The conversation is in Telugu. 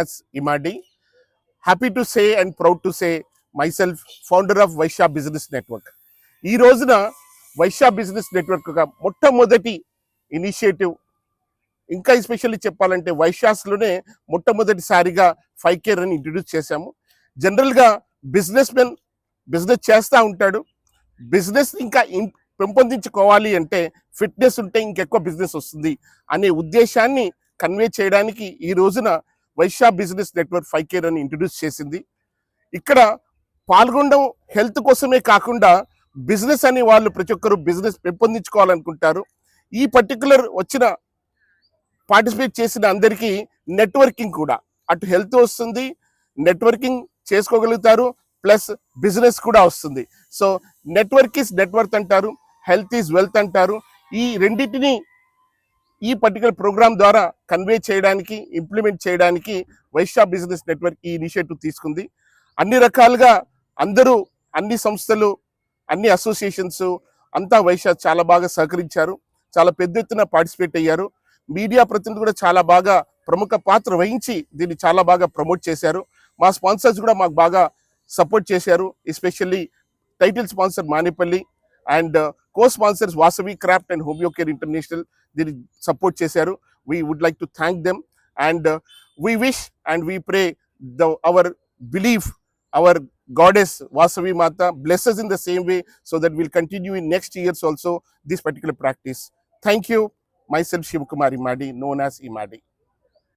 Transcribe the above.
as Imadi. Happy to say and proud to say myself founder of Vaishya Business Network. ఈ రోజున వైశ్య బిజినెస్ నెట్వర్క్ మొట్టమొదటి ఇనిషియేటివ్, ఇంకా ఎస్పెషల్లీ చెప్పాలంటే వైశ్యాస్లోనే మొట్టమొదటిసారిగా 5K రన్ ఇంట్రడ్యూస్ చేశాము. జనరల్గా బిజినెస్ మెన్ బిజినెస్ చేస్తూ ఉంటాడు. బిజినెస్ ఇంకా పెంపొందించుకోవాలి అంటే ఫిట్నెస్ ఉంటే ఇంకెక్కువ బిజినెస్ వస్తుంది అనే ఉద్దేశాన్ని కన్వే చేయడానికి ఈ రోజున Vysya business network 5K run introduce చేసింది. ఇక్కడ పాల్గొనడం హెల్త్ కోసమే కాకుండా బిజినెస్ అనే వాళ్ళు ప్రతి ఒక్కరు బిజినెస్ పెంపొందించుకోవాలనుకుంటారు. ఈ పర్టికులర్ వచ్చిన పార్టిసిపేట్ చేసిన అందరికీ నెట్వర్కింగ్ కూడా, అటు హెల్త్ వస్తుంది, నెట్వర్కింగ్ చేసుకోగలుగుతారు, ప్లస్ బిజినెస్ కూడా వస్తుంది. సో నెట్వర్క్ ఈజ్ నెట్వర్క్ అంటారు, హెల్త్ ఈజ్ వెల్త్ అంటారు. ఈ రెండింటిని ఈ పర్టికులర్ ప్రోగ్రామ్ ద్వారా కన్వే చేయడానికి, ఇంప్లిమెంట్ చేయడానికి వైశ్య బిజినెస్ నెట్వర్క్ ఈ ఇనిషియేటివ్ తీసుకుంది. అన్ని రకాలుగా అందరూ, అన్ని సంస్థలు, అన్ని అసోసియేషన్స్ అంతా వైశ్య చాలా బాగా సహకరించారు. చాలా పెద్ద ఎత్తున పార్టిసిపేట్ అయ్యారు. మీడియా ప్రతినిధులు కూడా చాలా బాగా ప్రముఖ పాత్ర వహించి దీన్ని చాలా బాగా ప్రమోట్ చేశారు. మా స్పాన్సర్స్ కూడా మాకు బాగా సపోర్ట్ చేశారు. Especially title sponsor Manepalli and co sponsors Vasavi craft and homeo care international దీన్ని సపోర్ట్ చేశారు. We would like to thank them and we wish and we pray our belief, our goddess Vasavi Mata bless us in the same way so that we'll continue in next years also this particular practice. Thank you. Myself Shivakumar Imadi, known as Imadi.